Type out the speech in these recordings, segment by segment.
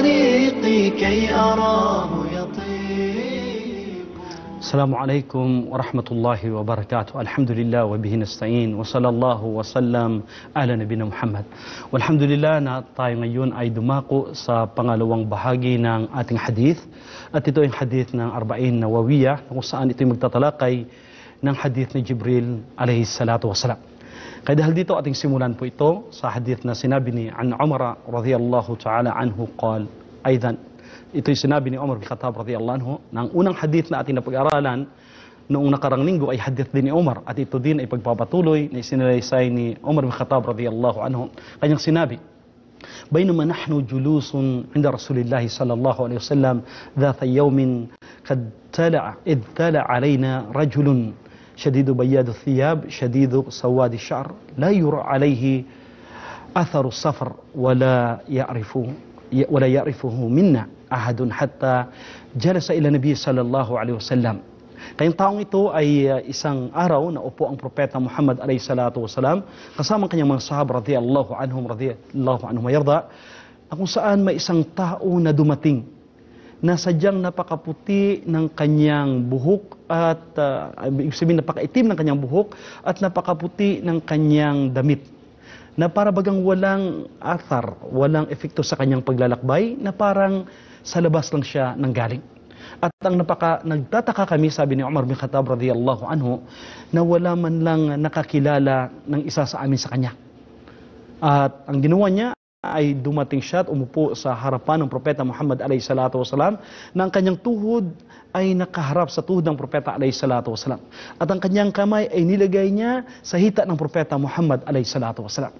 طريقي كي أراه يطيب. السلام عليكم ورحمة الله وبركاته. الحمد لله وبه نستعين wa sallallahu wasallam ala nabiyina Muhammad. Walhamdulillah na tayo ngayon ay dumako sa pangalawang bahagi ng ating hadith. At ito ay hadith ng Arba'in Nawawiyah kung saan ito ay magtatalakay ng hadith ni Jibril alayhi salatu wasalam. Kaya dahil dito ating simulan po ito sa hadith na sinabi ni an Umar radhiyallahu ta'ala anhu qal aidan. Ito'y sinabi ni Umar bin Khattab radhiyallahu anhu na ang unang hadith na ating napag-aralan noong nakarang linggo ay hadith din ni Umar at ito din ay pagpapatuloy na isinalaysay ni Umar bin Khattab radhiyallahu anhu. Kanyang sinabi, بينما نحن جلوس عند رسول الله صلى الله عليه وسلم ذات يوم إذ طلع علينا رجل شديد بياض الثياب شديد سواد الشعر لا يرى عليه أثر السفر ولا يعرفه منا أحد حتى جلس إلى النبي صلى الله عليه وسلم. Kayong taong ito ay isang araw na upo ang propeta Muhammad alayhi salatu wasalam kasama kanyang mga sahaba radhiyallahu anhum yarda, kung saan may isang tao na dumating na sadyang napakaputi ng kanyang buhok at ibig sabihin napakaitim ng kanyang buhok at napakaputi ng kanyang damit, na para bagang walang athar, walang epekto sa kanyang paglalakbay, na parang sa labas lang siya nanggaling. At ang nagtataka kami, sabi ni Umar bin Khattab radhiyallahu anhu, na wala man lang nakakilala ng isa sa amin sa kanya. At ang ginawa niya ay dumating siya at umupo sa harapan ng propeta Muhammad alayhi salatu wasalam, na ang kanyang tuhod ay nakaharap sa tuhod ng propeta alayhi salatu wasalam. At ang kanyang kamay ay nilagay niya sa hita ng propeta Muhammad alayhi salatu wasalam.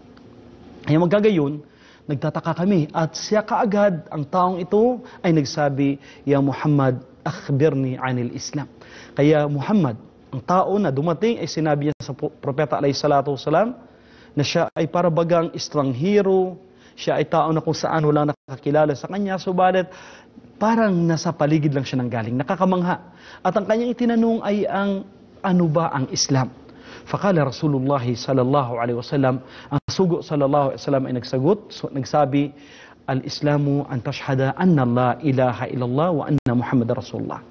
Ay magkagayon, nagtataka kami at siya kaagad, ang taong ito ay nagsabi, Ya Muhammad, akhbirni anil Islam. Kaya Muhammad, ang tao na dumating ay sinabi niya sa propeta alayhi salatu wasalam na siya ay para bagang estranghero, siya ay tao na kung saan wala nakakilala sa kanya, subalit parang nasa paligid lang siya nanggaling, nakakamangha. At ang kanyang itinanong ay ano ba ang Islam? Fakala Rasulullah sallallahu alaihi wasallam, ang sugo sallallahu alaihi wasallam ay nagsabi, al-Islamu an tashhada anna la ilaha illallah wa anna Muhammadar Rasulullah.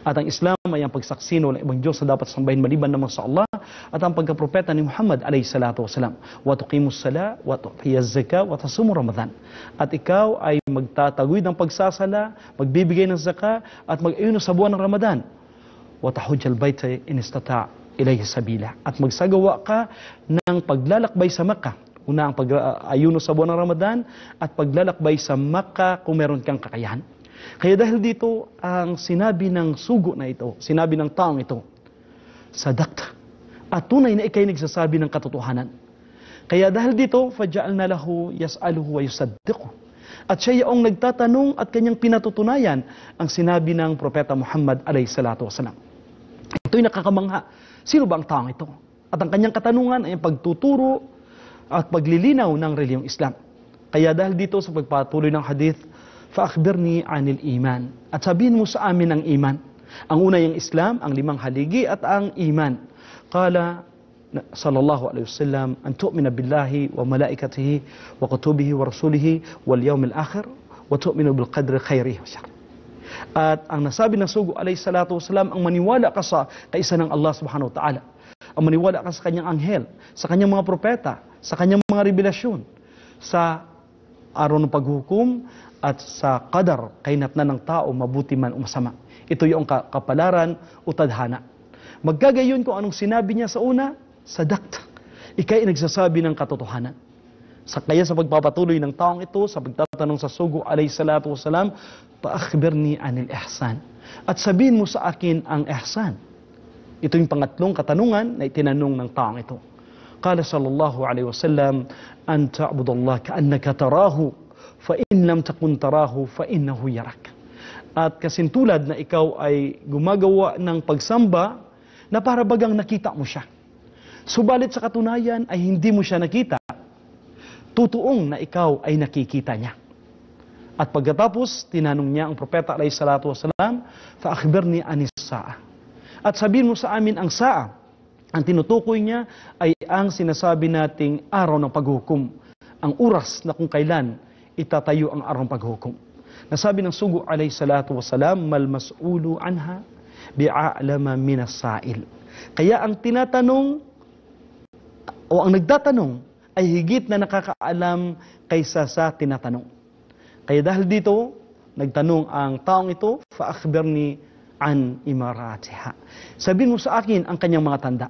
At ang Islam ay ang pagsaksi na walang ibang Diyos na dapat sambahin maliban naman sa Allah, at ang pagkapropeta ni Muhammad alayhi salatu wasalam. Wa tuqimus sala wa tu'tiyaz zakah wa tasumu Ramadan. At ikaw ay magtataguyod ng pagsasala, magbibigay ng zakah at mag-ayuno sa buwan ng Ramadan. Wa tahujjal baita in istata' ilayhi sabila. At magsagawa ka ng paglalakbay sa Makkah. Una ang pag-ayuno sa buwan ng Ramadan at paglalakbay sa Makkah kung meron kang kakayahan. Kaya dahil dito, ang sinabi ng sugo na ito, sinabi ng taong ito, sadakta. At tunay na ikay nagsasabi ng katotohanan. Kaya dahil dito, faja'alna lahu yas'aluhu wa yusaddiqu. At siya yung nagtatanong at kanyang pinatutunayan ang sinabi ng propeta Muhammad alayhi salatu wasalam. Ito'y nakakamangha. Sino ba ang taong ito? At ang kanyang katanungan ay ang pagtuturo at paglilinaw ng reliyong Islam. Kaya dahil dito sa pagpatuloy ng hadith, fa-akhbirni anil iman. At sabihin mo sa amin ang iman. Ang una yung Islam, ang 5 haligi at ang iman. Qala sallallahu alaihi wasallam, an tu'mina billahi wa malaikatihi wa kutubihi wa rasulihi wal yawmil akhir wa tu'minu bil qadri khairihi wa syarrihi. At ang nasabi ng sugo alayhi salatu wasalam, ang maniwala ka sa kaisa ng Allah subhanahu wa ta'ala, ang maniwala ka sa kanyang anghel, sa kanyang mga propeta, sa kanyang mga revelasyon, sa araw ng paghukom at sa qadar, kainatnan ng tao, mabuti man o masama. Ito yung kapalaran o tadhana. Maggagayon kung anong sinabi niya sa una, sadakta. Ikay nagsasabi ng katotohanan. Kaya sa pagpapatuloy ng taong ito, sa pagtatanong sa sugo alayhi salatu wasalam, pa-akhbirni anil ihsan. At sabihin mo sa akin ang ihsan. Ito yung pangatlong katanungan na itinanong ng taong ito. Qala sallallahu alayhi wasallam, an ta'budallah ka'annaka tarahu, fa in lam takun tarahu, fa innahu yarak. At kasintulad na ikaw ay gumagawa ng pagsamba na para bagang nakita mo siya. Subalit sa katunayan ay hindi mo siya nakita. Tutuong na ikaw ay nakikita niya. At pagkatapos, tinanong niya ang propeta alayhi salatu wasalam, fa-akhbirni anis sa'a. At sabihin mo sa amin ang sa'a. Ang tinutukoy niya ay ang sinasabi nating araw ng paghukom. Ang oras na kung kailan itatayo ang araw ng paghukom. Nasabi ng sugo alayhi salatu wasalam, mal mas'ulu anha bi'a'lama minas sa'il. Kaya ang tinatanong o ang nagtatanong ay higit na nakakaalam kaysa sa tinatanong. Kaya dahil dito, nagtanong ang taong ito, fa akhbirni an imaratiha. Sabihin mo sa akin ang kanyang mga tanda.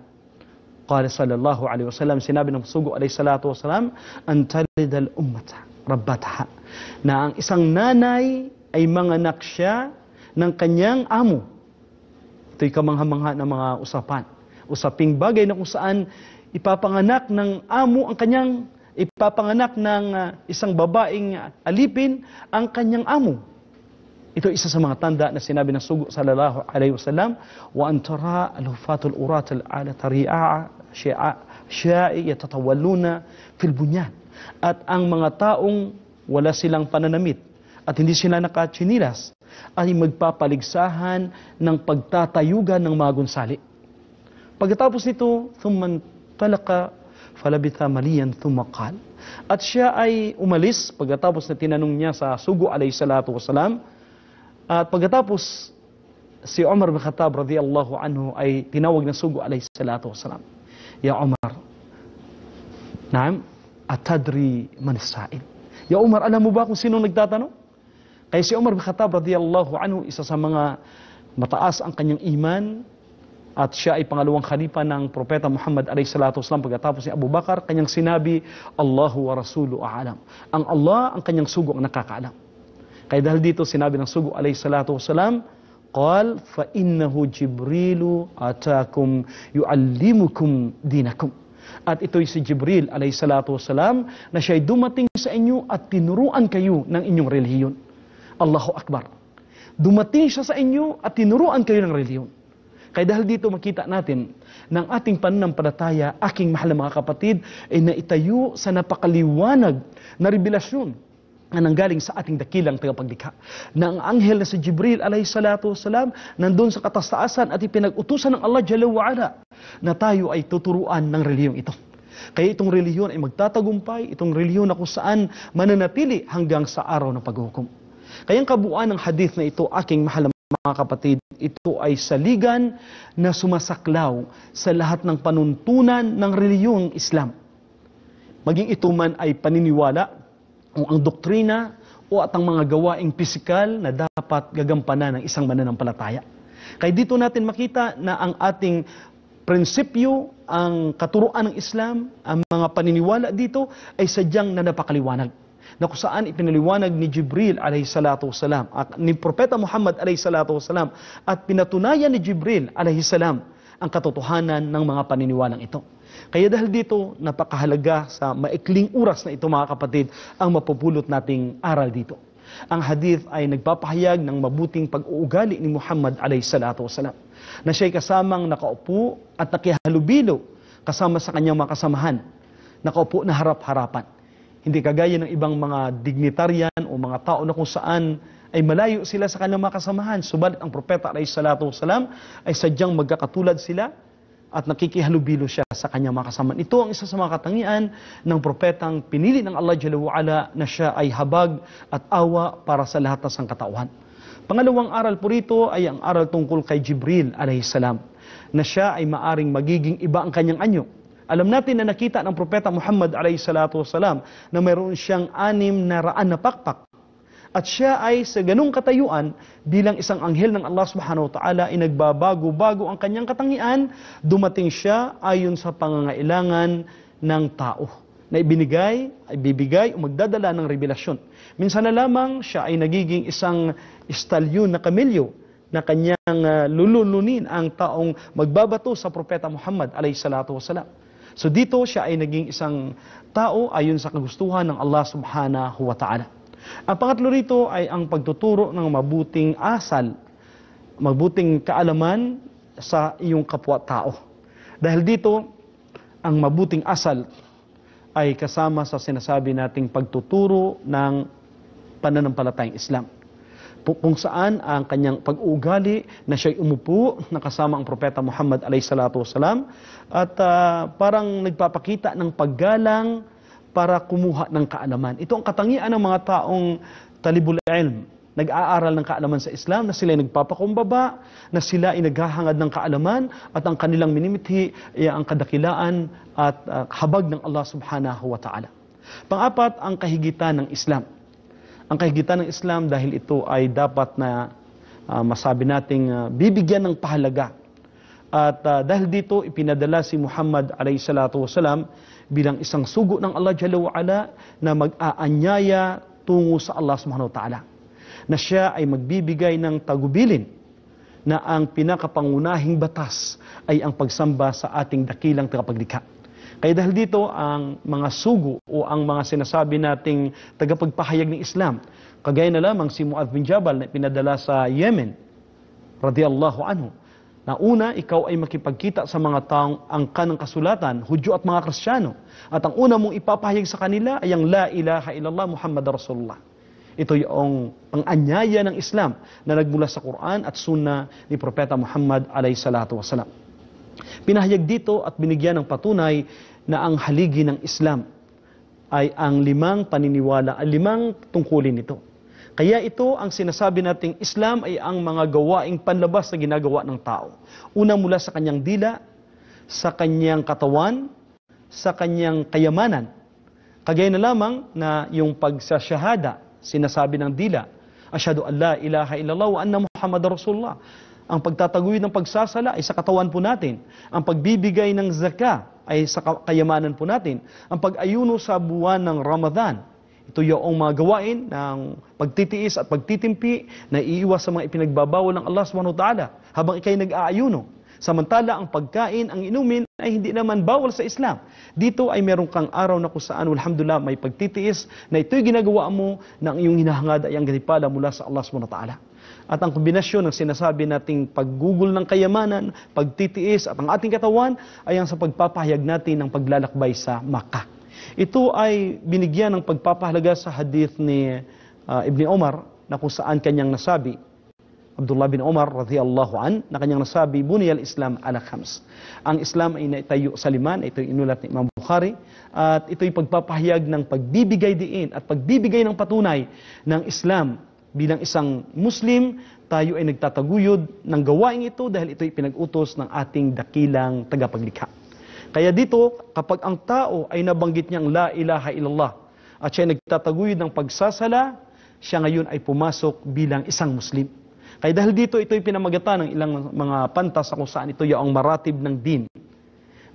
Qala sallallahu alaihi wasallam, sinabi ng sugo alaihi salatu wasalam, an talidal ummata rabbataha, na ang isang nanay ay manganak siya ng kanyang amo. Ito'y kamangha-mangha ng mga usaping bagay na kung saan ipapanganak ng amo ang kanyang, ipapanganak ng isang babaeng alipin ang kanyang amo. Ito isa sa mga tanda na sinabi ng sugo sallallahu alaihi wasallam, wa antara al-hufatul urat al-ala tari'a sya'i yatatawalluna fil bunyan. At ang mga taong wala silang pananamit at hindi sila nakatsinilas ay magpapaligsahan ng pagtatayugan ng mga gunsali. Pagkatapos nito, thumman talaka falabitha maliyan thumma qal. At siya ay umalis pagkatapos na tinanong niya sa sugo alayhi salatu wasalam. At pagkatapos, si Umar bin Khattab radhiyallahu anhu ay tinawag ng sugo alayhi salatu wasalam. Ya Umar, naam, atadri man sa'il. Ya Umar, alam mo ba kung sino nagtatanong? Kaya si Umar bin Khattab radhiyallahu anhu, isa sa mga mataas ang kanyang iman, at siya ay pangalawang khalifa ng Propeta Muhammad alayhi salatu wasalam pagkatapos ni Abu Bakar. Kanyang sinabi, Allahu wa Rasulu a'alam. Ang Allah, ang kanyang sugo ang nakakaalam. Kaya dahil dito sinabi ng sugo alayhi salatu wasalam, qal fa innahu Jibrilu atakum yuallimukum dinakum. At ito'y si Jibril alayhi salatu wasalam na siya'y dumating sa inyo at tinuruan kayo ng inyong relihiyon. Allahu Akbar. Dumating siya sa inyo at tinuruan kayo ng relihiyon. Kaya dahil dito makita natin ng ating pananampalataya, aking mahal na mga kapatid, ay naitayo sa napakaliwanag na revelasyon na nanggaling sa ating dakilang tagapaglikha. Na ang anghel na si Jibril alayhi salatu wasalam nandun sa katastaasan at ipinag-utusan ng Allah Jalla wa Ala na tayo ay tuturuan ng relihiyong ito. Kaya itong relihiyon ay magtatagumpay, itong relihiyon na kung saan mananatili hanggang sa araw ng paghukom. Kaya ang kabuuan ng hadith na ito, aking mahal na mga kapatid, ito ay saligan na sumasaklaw sa lahat ng panuntunan ng relihiyong Islam. Maging ito man ay paniniwala, o ang doktrina, o at ang mga gawaing pisikal na dapat gagampanan ng isang mananampalataya. Kaya dito natin makita na ang ating prinsipyo, ang katuruan ng Islam, ang mga paniniwala dito ay sadyang na napakaliwanag. Na kung saan ipinaliwanag ni Jibril alayhi salatu wasalam at ni Propeta Muhammad alayhi salatu wasalam at pinatunayan ni Jibril alayhi salam ang katotohanan ng mga paniniwalang ito. Kaya dahil dito, napakahalaga sa maikling oras na ito mga kapatid, ang mapupulot nating aral dito. Ang hadith ay nagpapahayag ng mabuting pag-uugali ni Muhammad alayhi salatu wasalam, na siya'y kasamang nakaupo at nakihalubilo kasama sa kanyang mga kasamahan, nakaupo na harap-harapan. Hindi kagaya ng ibang mga dignitaryan o mga tao na kung saan ay malayo sila sa kanilang mga kasamahan. Subalit ang propeta alayhi salatu wasalam ay sadyang magkakatulad sila at nakikihalubilo siya sa kanyang mga kasamahan. Ito ang isa sa mga katangian ng propetang pinili ng Allah Jalla wa Ala na siya ay habag at awa para sa lahat ng sangkatauhan. Pangalawang aral po rito ay ang aral tungkol kay Jibril alayhi salam, na siya ay maaring magiging iba ang kanyang anyo. Alam natin na nakita ng propeta Muhammad alayhi salatu wasalam na mayroon siyang 600 na pakpak. At siya ay sa ganung katayuan bilang isang anghel ng Allah subhanahu wa ta'ala ay nagbabago-bago ang kanyang katangian, dumating siya ayon sa pangangailangan ng tao na ibibigay o magdadala ng revelasyon. Minsan na lamang siya ay nagiging isang istalyon na kamilyo na kanyang lulununin ang taong magbabato sa propeta Muhammad alayhi salatu wasalam. So dito siya ay naging isang tao ayon sa kagustuhan ng Allah subhanahu wa ta'ala. Ang pangatlo rito ay ang pagtuturo ng mabuting asal, mabuting kaalaman sa iyong kapwa-tao. Dahil dito, ang mabuting asal ay kasama sa sinasabi nating pagtuturo ng pananampalatayang Islam. Kung saan ang kanyang pag-uugali na siya'y umupo na kasama ang propeta Muhammad alayhi salatu wasalam at parang nagpapakita ng paggalang para kumuha ng kaalaman. Ito ang katangian ng mga taong talibul ilm, nag-aaral ng kaalaman sa Islam, na sila ay nagpapakumbaba, na sila ay naghahangad ng kaalaman, at ang kanilang minimithi ay ang kadakilaan at habag ng Allah subhanahu wa ta'ala. Pang-apat, ang kahigitan ng Islam. Ang kahigitan ng Islam dahil ito ay dapat na masabi nating bibigyan ng pahalaga. At dahil dito, ipinadala si Muhammad alayhi salatu wasalam bilang isang sugo ng Allah Jalla wa Ala na mag-aanyaya tungo sa Allah subhanahu wa ta'ala, na siya ay magbibigay ng tagubilin na ang pinakapangunahing batas ay ang pagsamba sa ating dakilang tagapaglikha. Kaya dahil dito, ang mga sugo o ang mga sinasabi nating tagapagpahayag ng Islam, kagaya na lamang si Mu'adh bin Jabal na pinadala sa Yemen, radiyallahu anhu, na una, ikaw ay makipagkita sa mga taong angka ng kasulatan, Hudyo at mga Kristiyano. At ang una mong ipapahayag sa kanila ay ang La ilaha illallah Muhammad Rasulullah. Ito yung pang-anyaya ng Islam na nagmula sa Quran at Sunnah ni Propeta Muhammad alayhi salatu wasalam. Pinahayag dito at binigyan ng patunay na ang haligi ng Islam ay ang 5 paniniwala, ang 5 tungkulin nito. Kaya ito ang sinasabi nating Islam ay ang mga gawaing panlabas na ginagawa ng tao. Una mula sa kanyang dila, sa kanyang katawan, sa kanyang kayamanan. Kagaya na lamang na yung pagsasyahada, sinasabi ng dila, Asyhadu an la ilaha illallah wa anna Muhammadar Rasulullah. Ang pagtataguyod ng pagsasala ay sa katawan po natin. Ang pagbibigay ng zakah ay sa kayamanan po natin. Ang pag-ayuno sa buwan ng Ramadan, ito yung mga gawain ng pagtitiis at pagtitimpi na iiwas sa mga ipinagbabawal ng Allah subhanahu wa ta'ala habang ikay nag-aayuno. Samantala, ang pagkain, ang inumin ay hindi naman bawal sa Islam. Dito ay meron kang araw na kung saan, alhamdulillah, may pagtitiis na ito'y ginagawa mo na ang iyong hinahangad ay ang ganipala mula sa Allah subhanahu wa ta'ala. At ang kombinasyon ng sinasabi nating paggugol ng kayamanan, pagtitiis at ang ating katawan ay ang sa pagpapahayag natin ng paglalakbay sa Makkah. Ito ay binigyan ng pagpapahalaga sa hadith ni Ibn Umar na kung saan kanyang nasabi, Abdullah bin Umar radhiyallahu an, na kanyang nasabi, Buniyal Islam ala khams. Ang Islam ay naitayo sa 5, ito yung inulat ni Imam Bukhari, at ito'y pagpapahayag ng pagbibigay diin at pagbibigay ng patunay ng Islam. Bilang isang Muslim, tayo ay nagtataguyod ng gawain ito dahil ito'y pinag-utos ng ating dakilang tagapaglikha. Kaya dito, kapag ang tao ay nabanggit niyang La ilaha illallah at siya ay nagtataguyod ng pagsasala, siya ngayon ay pumasok bilang isang Muslim. Kaya dahil dito, ito'y pinamagatan ng ilang mga pantas kung saan ito yung maratib ng din.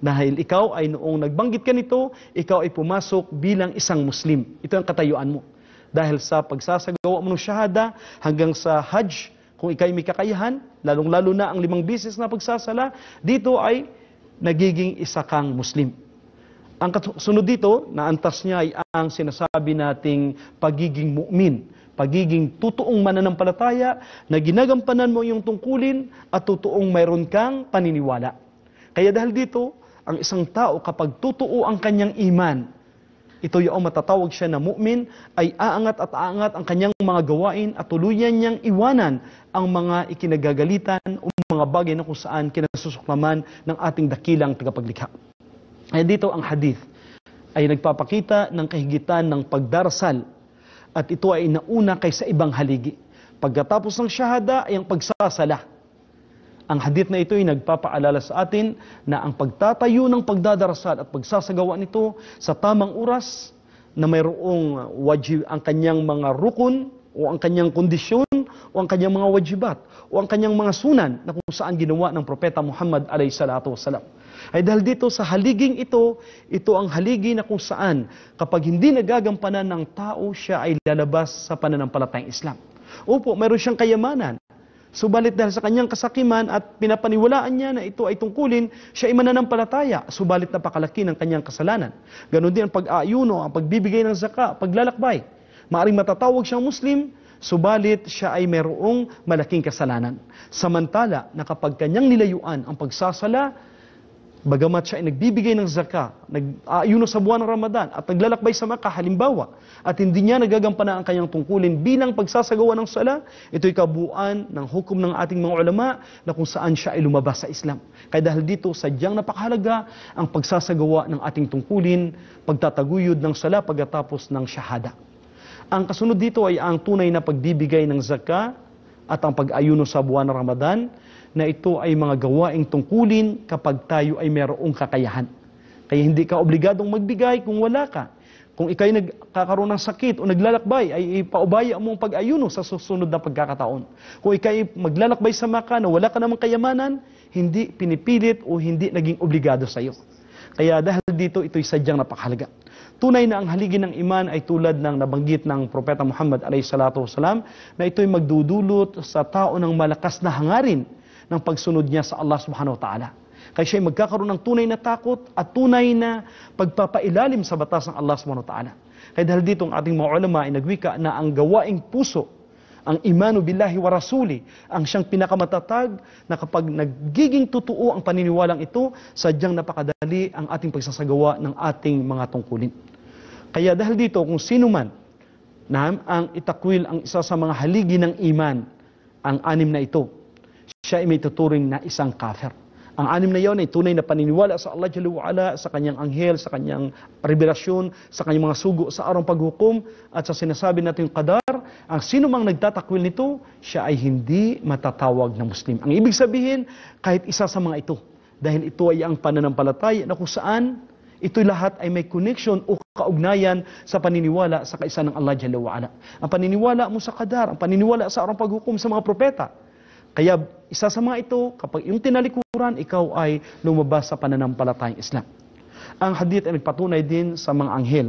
Dahil ikaw ay noong nagbanggit ka nito, ikaw ay pumasok bilang isang Muslim. Ito ang katayuan mo. Dahil sa pagsasagawa mo ng syahada hanggang sa Hajj, kung ikay may kakayahan, lalong-lalo na ang 5 beses na pagsasala, dito ay nagiging isa kang Muslim. Ang sunod dito, na antas niya ay ang sinasabi nating pagiging mu'min, pagiging totoong mananampalataya na ginagampanan mo yung tungkulin at totoong mayroon kang paniniwala. Kaya dahil dito, ang isang tao kapag totoo ang kanyang iman, ito yung matatawag siya na mu'min, ay aangat at aangat ang kanyang mga gawain at tuluyan niyang iwanan ang mga ikinagagalitan o mga bagay na kung saan kinasusuklaman ng ating dakilang tagapaglikha. Kaya dito ang hadith ay nagpapakita ng kahigitan ng pagdarasal at ito ay nauna kaysa ibang haligi. Pagkatapos ng syahada ay ang pagsasala. Ang hadith na ito ay nagpapaalala sa atin na ang pagtatayo ng pagdadarasal at pagsasagawa nito sa tamang oras na mayroong wajib ang kanyang mga rukun o ang kanyang kondisyon o ang kanyang mga wajibat o ang kanyang mga sunan na kung saan ginawa ng Propeta Muhammad alayhi salatu wasalam. Ay dahil dito sa haliging ito, ito ang haligi na kung saan kapag hindi nagagampanan ng tao, siya ay lalabas sa pananampalatayang Islam. Opo, mayroon siyang kayamanan. Subalit dahil sa kanyang kasakiman at pinapaniwalaan niya na ito ay tungkulin, siya ay mananampalataya. Subalit napakalaki ng kanyang kasalanan. Ganon din ang pag-aayuno, ang pagbibigay ng zakah, paglalakbay. Maaring matatawag siyang Muslim, subalit siya ay mayroong malaking kasalanan. Samantala na kapag kanyang nilayuan ang pagsasala, bagamat siya ay nagbibigay ng zakah, nag-aayuno sa buwan ng Ramadan at naglalakbay sa Makkah halimbawa, at hindi niya nagagampanan ang kanyang tungkulin bilang pagsasagawa ng sala, ito'y kabuuan ng hukom ng ating mga ulama na kung saan siya ay lumabas sa Islam. Kaya dahil dito, sadyang napakahalaga ang pagsasagawa ng ating tungkulin, pagtataguyod ng sala pagkatapos ng syahada. Ang kasunod dito ay ang tunay na pagbibigay ng zakah at ang pag-ayuno sa buwan ng Ramadan, na ito ay mga gawaing tungkulin kapag tayo ay mayroong kakayahan. Kaya hindi ka obligadong magbigay kung wala ka. Kung ikay nagkakaroon ng sakit o naglalakbay, ay ipaubaya mo ang pag-ayuno sa susunod na pagkakataon. Kung ikay maglalakbay sa Maka na wala ka namang kayamanan, hindi pinipilit o hindi naging obligado sa iyo. Kaya dahil dito, ito'y sadyang napakahalaga. Tunay na ang haligi ng iman ay tulad ng nabanggit ng Propeta Muhammad a.s. na ito'y magdudulot sa tao ng malakas na hangarin ng pagsunod niya sa Allah subhanahu wa ta'ala. Kaya siya'y magkakaroon ng tunay na takot at tunay na pagpapailalim sa batas ng Allah subhanahu wa ta'ala. Kaya dahil dito ang ating mga ulama ay nagwika na ang gawaing puso, ang imanu billahi wa rasuli, ang siyang pinakamatatag na kapag nagiging totoo ang paniniwalang ito, sadyang napakadali ang ating pagsasagawa ng ating mga tungkulin. Kaya dahil dito, kung sino man na ang itakwil ang isa sa mga haligi ng iman, ang anim na ito, siya ay may tuturing na isang kafir. Ang anim na iyon ay tunay na paniniwala sa Allah Jalla wa Ala, sa kanyang anghel, sa kanyang revelasyon, sa kanyang mga sugo sa araw paghukom, at sa sinasabi natin yung qadar. Ang sino mang nagtatakwil nito, siya ay hindi matatawag na Muslim. Ang ibig sabihin, kahit isa sa mga ito, dahil ito ay ang pananampalataya na kung saan ito'y lahat ay may connection o kaugnayan sa paniniwala sa kaisa ng Allah Jalla wa Ala. Ang paniniwala mo sa qadar, ang paniniwala sa araw paghukom sa mga propeta. Kaya isa sa mga ito, kapag yung tinalikuran, ikaw ay lumabas sa pananampalatayang Islam. Ang hadith ay nagpatunay din sa mga anghel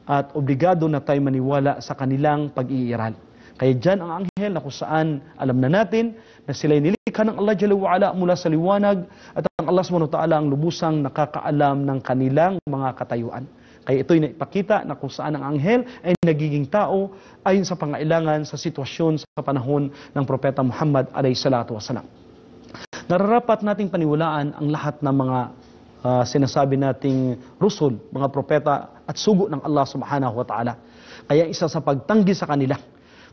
at obligado na tayo maniwala sa kanilang pag-iiral. Kaya dyan ang anghel na kung saan alam na natin na sila'y nilikha ng Allah Jalla wa Ala mula sa liwanag, at ang Allah subhanahu wa ta'ala ang lubusang nakakaalam ng kanilang mga katayuan. Kaya ito'y naipakita na kung saan ang anghel ay nagiging tao ayon sa pangailangan sa sitwasyon sa panahon ng Propeta Muhammad a.s. Nararapat nating paniwalaan ang lahat ng mga sinasabi nating rusul, mga propeta at sugo ng Allah subhanahu wa ta'ala. Kaya isa sa pagtanggi sa kanila.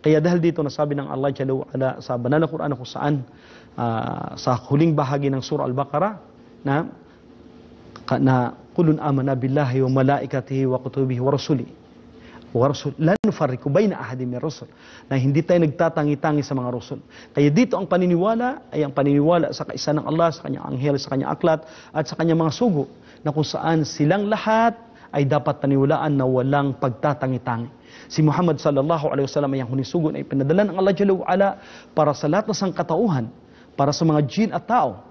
Kaya dahil dito nasabi ng Allah Jalla wa Ala sa banal na Quran kung saan sa huling bahagi ng Surah Al-Baqarah na kulun amana billahi wa malaikatihi wa kutubihi wa rasuli la nufarriqu baina ahadin min rusul, na hindi tayo nagtatangi-tangi sa mga rusul. Kaya dito ang paniniwala ay ang paniniwala sa kaisa ng Allah, sa kanyang anghel, sa kanyang aklat at sa kanyang mga sugo, na kung saan silang lahat ay dapat paniwalaan na walang pagtatangi-tangi. Si Muhammad sallallahu alaihi wasallam ay ang huling sugo na ipinadala ng Allah Jalla wa Ala para sa lahat ng sangkatauhan, para sa mga jin at tao.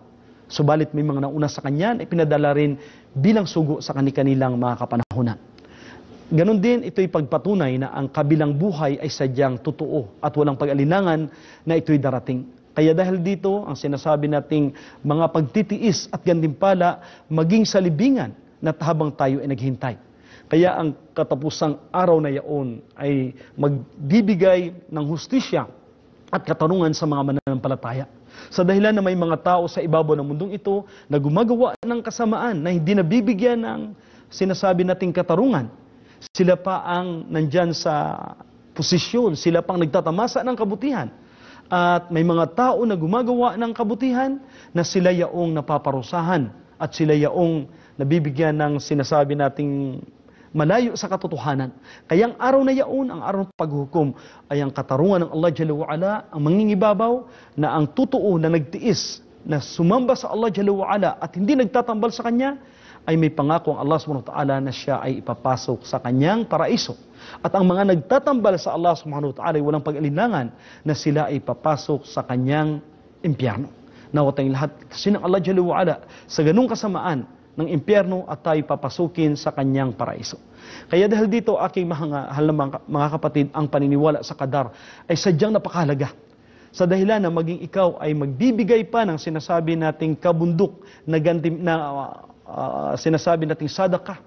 Subalit may mga nauna sa kanya na ipinadala rin bilang sugo sa kanilang mga kapanahunan. Ganon din, ito'y pagpatunay na ang kabilang buhay ay sadyang totoo at walang pag-alinlangan na ito'y darating. Kaya dahil dito, ang sinasabi nating mga pagtitiis at gantimpala maging sa libingan na habang tayo ay naghintay. Kaya ang katapusang araw na yaon ay magbibigay ng hustisya at katarungan sa mga mananampalataya. Sa dahilan na may mga tao sa ibabaw ng mundong ito na gumagawa ng kasamaan na hindi nabibigyan ng sinasabi nating katarungan. Sila pa ang nandyan sa posisyon, sila pang nagtatamasa ng kabutihan. At may mga tao na gumagawa ng kabutihan na sila yaong napaparusahan at sila yaong nabibigyan ng sinasabi nating malayo sa katotohanan. Kaya ang araw na yaon, ang araw ng paghukom, ay ang katarungan ng Allah Jalla wa Ala, ang mangingibabaw na ang totoo na nagtiis, na sumamba sa Allah Jalla wa Ala at hindi nagtatambal sa Kanya, ay may pangako ang Allah subhanahu wa ta'ala na siya ay ipapasok sa kanyang paraiso. At ang mga nagtatambal sa Allah subhanahu wa ta'ala ay walang pag-alinlangan na sila ay ipapasok sa kanyang impyerno. Nawa tayong lahat kasi ng Allah Jalla wa Ala sa ganung kasamaan ng impyerno at tayo papasukin sa kanyang paraiso. Kaya dahil dito, aking mahal na mga kapatid, ang paniniwala sa qadar ay sadyang napakahalaga. Sa dahilan na maging ikaw ay magbibigay pa ng sinasabi nating kabundok na sinasabi nating sadaka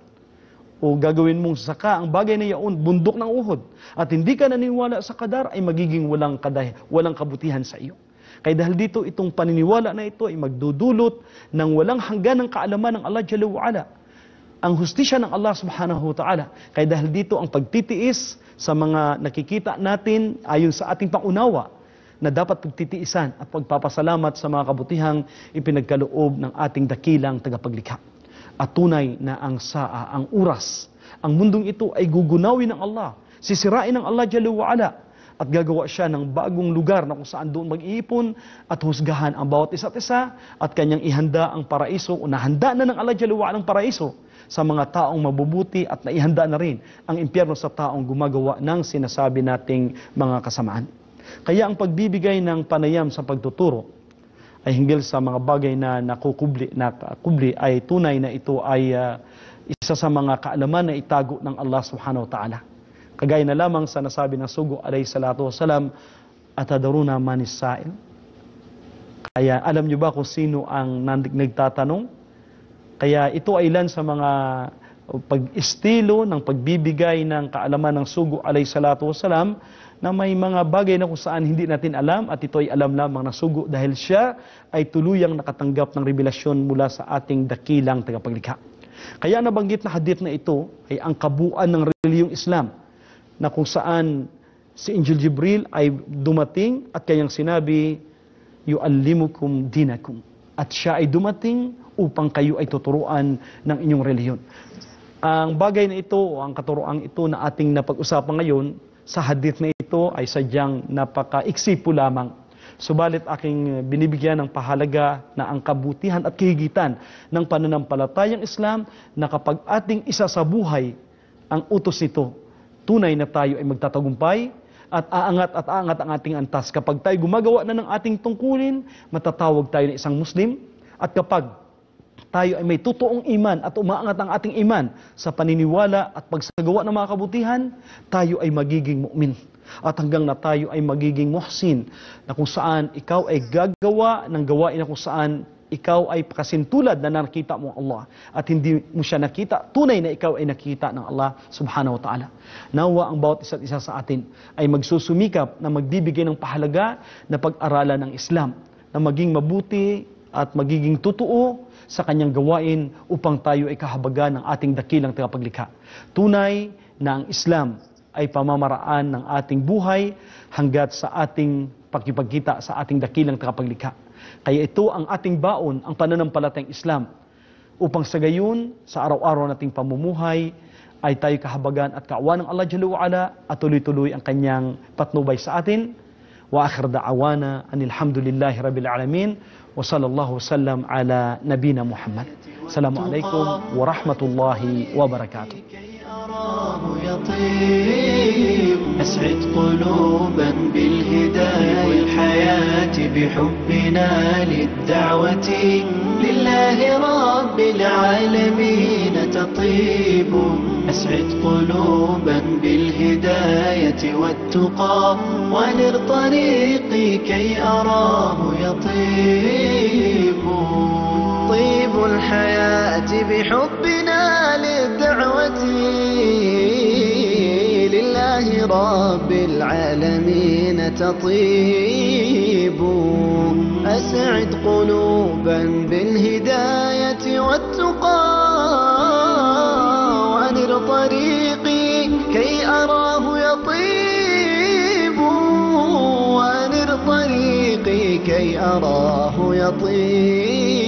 o gagawin mong zaka, ang bagay na yaon, bundok ng Uhud, at hindi ka naniniwala sa qadar, ay magiging walang kabutihan sa iyo. Kaya dahil dito, itong paniniwala na ito ay magdudulot ng walang hanggan ng kaalaman ng Allah Jalla wa Ala, ang hustisya ng Allah subhanahu wa ta'ala. Kaya dahil dito, ang pagtitiis sa mga nakikita natin ayon sa ating pangunawa na dapat pagtitiisan at pagpapasalamat sa mga kabutihang ipinagkaloob ng ating dakilang tagapaglikha. At tunay na ang saa, ang oras, ang mundong ito ay gugunawin ng Allah Sisirain ng Allah Jalla wa'ala at gagawa siya ng bagong lugar na kung saan doon mag-iipon at husgahan ang bawat isa't isa at kanyang ihanda ang paraiso o nahanda na ng Allah Jalla wa'ala ang paraiso sa mga taong mabubuti at naihanda na rin ang impyerno sa taong gumagawa ng sinasabi nating mga kasamaan. Kaya ang pagbibigay ng panayam sa pagtuturo ay hinggil sa mga bagay na nakukubli ay tunay na ito ay isa sa mga kaalaman na itago ng Allah Subhanahu wa Ta'ala. Kagaya na lamang sa nasabi ng Sugo alayhi salatu wasalam, atadaruna manis sa'il. Kaya alam nyo ba kung sino ang nagtatanong? Kaya ito ay ilan sa mga pag-estilo ng pagbibigay ng kaalaman ng Sugo alayhi salatu wasalam na may mga bagay na kung saan hindi natin alam at ito ay alam lamang ng Sugo dahil siya ay tuluyang nakatanggap ng revelasyon mula sa ating dakilang tagapaglikha. Kaya nabanggit na hadith na ito ay ang kabuuan ng reliyong Islam na kung saan si Angel Jibril ay dumating at kanyang sinabi, yu'allimukum dinakum. At siya ay dumating upang kayo ay tuturuan ng inyong reliyon. Ang bagay na ito o ang katuroang ito na ating napag-usapan ngayon sa hadith na ito ay sadyang napaka-iksi po lamang. Subalit aking binibigyan ng pahalaga na ang kabutihan at kahigitan ng pananampalatayang Islam na kapag ating isa sa buhay ang utos nito, tunay na tayo ay magtatagumpay at aangat ang ating antas. Kapag tayo gumagawa na ng ating tungkulin, matatawag tayo na isang Muslim. At kapag tayo ay may totoong iman at umaangat ang ating iman sa paniniwala at pagsagawa ng mga kabutihan, tayo ay magiging mu'min. At hanggang na tayo ay magiging muhsin, na kung saan ikaw ay gagawa ng gawain na kung saan ikaw ay kasintulad na nakita mo Allah at hindi mo siya nakita, tunay na ikaw ay nakita ng Allah Subhanahu wa Ta'ala. Nawa ang bawat isa't isa sa atin ay magsusumikap na magbibigay ng pahalaga na pag-aralan ng Islam, na maging mabuti at magiging totoo sa kanyang gawain upang tayo ay kahabagan ng ating dakilang tagapaglikha. Tunay na ang Islam ay pamamaraan ng ating buhay hanggat sa ating pagkipagkita sa ating dakilang tagapaglikha. Kaya ito ang ating baon, ang pananampalatayang Islam, upang sa gayon, sa araw-araw nating pamumuhay, ay tayo kahabagan at kaawan ng Allah Jalla wa'ala at tuloy-tuloy ang kanyang patnubay sa atin. Wa akhir da'awana anilhamdulillahi rabbil alamin wa sallallahu wasallam ala nabina Muhammad. Assalamualaikum warahmatullahi wabarakatuh. أسعد قلوبا بالهداية والحياة بحبنا للدعوة لله رب العالمين تطيب أسعد قلوبا بالهداية والتقى ونر طريقي كي أراه يطيب طيب الحياة بحبنا للدعوة لله رب العالمين تطيب أسعد قلوبا بالهداية والتقى وأنر طريقي كي أراه يطيب وأنر طريقي كي أراه يطيب